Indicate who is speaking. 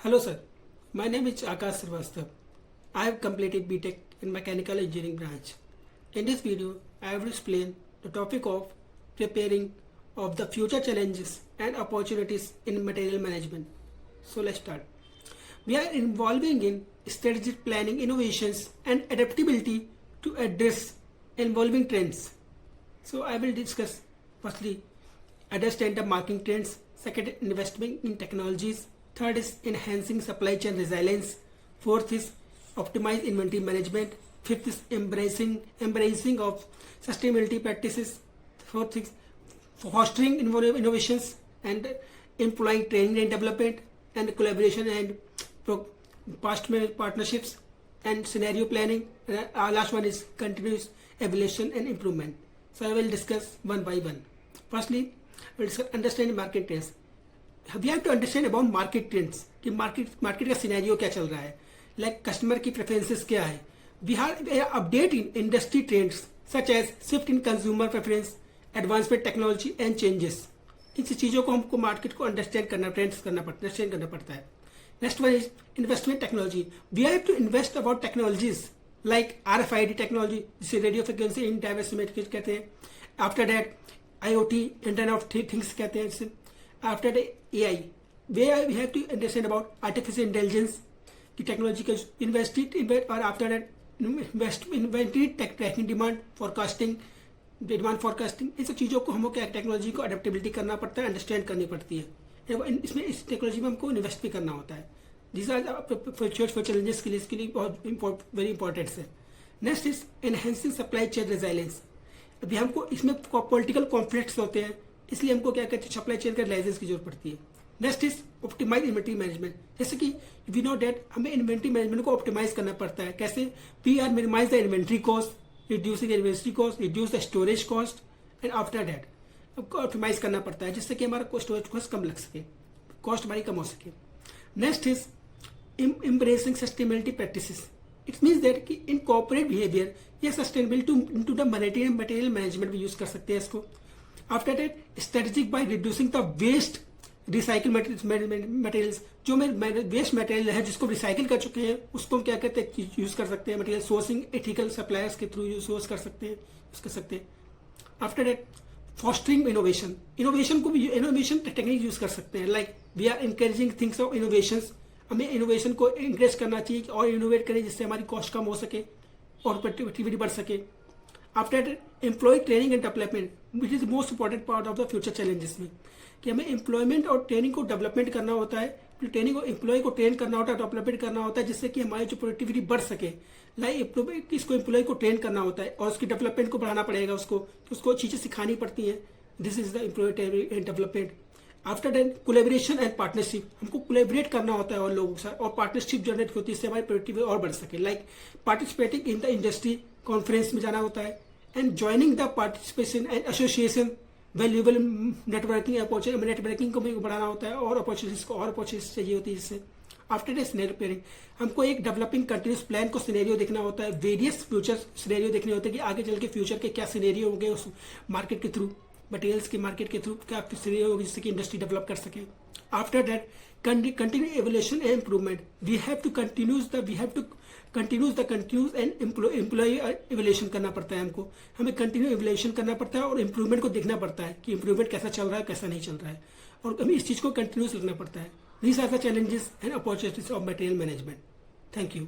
Speaker 1: Hello sir, my name is Akash Srivastava. I have completed BTech in Mechanical Engineering branch. In this video, I will explain the topic of preparing of the future challenges and opportunities in material management. So let's start. We are involving in strategic planning, innovations and adaptability to address evolving trends. So I will discuss firstly understand the market trends, second investment in technologies, third is enhancing supply chain resilience, fourth is optimize inventory management, fifth is embracing of sustainability practices, fourth is fostering innovations and employing training and development and collaboration and past partnerships and scenario planning. Last one is continuous evaluation and improvement. So I will discuss one by one. Firstly, we will discuss understanding market trends. We have to understand about market trends कि market का scenario क्या चल रहा है, like customer की preferences क्या है. We have update in industry trends such as shift in consumer preference, advancement technology and changes. इन चीज़ों को हमको मार्केट को अंडरस्टैंड करना पड़ता है. Next one is investment technology. We have to invest about technologies like RFID technology, जिसे radio frequency इन डाइवर्सिमेट कहते हैं. After that IoT, internet of things कहते हैं. After the AI, where we have to understand about artificial intelligence, the technology का invest और after that inventory tracking, demand forecasting, demand forecasting. इन सब चीज़ों को हमको क्या टेक्नोलॉजी को अडेप्टेबिलिटी करना पड़ता है, अंडरस्टैंड करनी पड़ती है. इसमें इस टेक्नोलॉजी में हमको इन्वेस्ट भी करना होता है. दिस आर फ्यूचर चैलेंजेस के लिए इसके लिए बहुत वेरी इंपॉर्टेंट है. Next is enhancing supply chain resilience. अभी हमको इसमें पॉलिटिकल कॉन्फ्लिक्ट्स होते हैं, इसलिए हमको क्या कहते हैं सप्लाई चेन का लाइसेंस की जरूरत पड़ती है. Next is optimize inventory management. जैसे कि वी नो डेट हमें इन्वेंट्री मैनेजमेंट को ऑप्टिमाइज करना पड़ता है. कैसे? We are minimize the inventory cost, reducing inventory cost, reduce the storage cost and after that हमको ऑप्टिमाइज करना पड़ता है जिससे कि हमारा स्टोरेज कॉस्ट कम लग सके, कॉस्ट हमारी कम हो सके. Next is embracing sustainability practices. It means that कि in corporate behavior या sustainability into the material management भी यूज कर सकते हैं इसको. After that, strategic by reducing the waste recycle materials. जो मेरे वेस्ट मटेरियल है जिसको रिसाइकिल कर चुके हैं उसको क्या कहते हैं यूज कर सकते हैं. मटेरियल सोर्सिंग एथिकल सप्लायर्स के थ्रू सोर्स कर सकते हैं, यूज कर सकते हैं. आफ्टर दैट फॉस्टरिंग इनोवेशन को भी इनोवेशन टेक्निक यूज कर सकते हैं. Like we are encouraging things of innovations. हमें इनोवेशन को इंकरेज करना चाहिए और इनोवेट करें जिससे हमारी कॉस्ट कम हो सके और प्रोडक्टिविटी बढ़ सके. After that employ training and development which is most important part of the future challenges में, कि हमें एम्प्लॉयमेंट और ट्रेनिंग को डेवलपमेंट करना होता है. ट्रेनिंग को एम्प्लॉय को ट्रेन करना होता है, डेवलपमेंट करना होता है जिससे कि हमारी जो प्रोडक्टिविटी बढ़ सके. लाइक इसको एम्प्लॉय को ट्रेन करना होता है और उसकी डेवलपमेंट को बढ़ाना पड़ेगा, उसको चीज़ें सिखानी पड़ती हैं. This is the employ development. After that collaboration and partnership. हमको कोलेबरेट करना होता है और लोगों के साथ और पार्टनरशिप जनरेट होती है इससे हमारी प्रोडक्टिविटी और बढ़ सके. Like participating in the industry conference में जाना होता है and joining the participation and association valuable networking को भी बढ़ाना होता है और अपॉर्चुनिटीज चाहिए होती है इससे. After that scenario planning. हमको एक डेवलपिंग कंटिन्यूस प्लान को सिनेरियो देखना होता है, वेरियस फ्यूचर सिनेरियो देखने होते हैं कि आगे चल के फ्यूचर के क्या सिनेरियो होंगे उस मार्केट के थ्रू, मटेरियल्स के मार्केट के थ्रू क्या सिनेरियो होगी जिससे कि इंडस्ट्री डेवलप कर सके. After that continue evolution and improvement. We have to continues and employ evolution करना पड़ता है. हमें कंटिन्यू एवोल्यूशन करना पड़ता है और इम्प्रूवमेंट को देखना पड़ता है कि इम्प्रूवमेंट कैसा चल रहा है कैसा नहीं चल रहा है और हमें इस चीज़ को कंटिन्यूस रखना पड़ता है. These are the challenges and opportunities of material management. Thank you.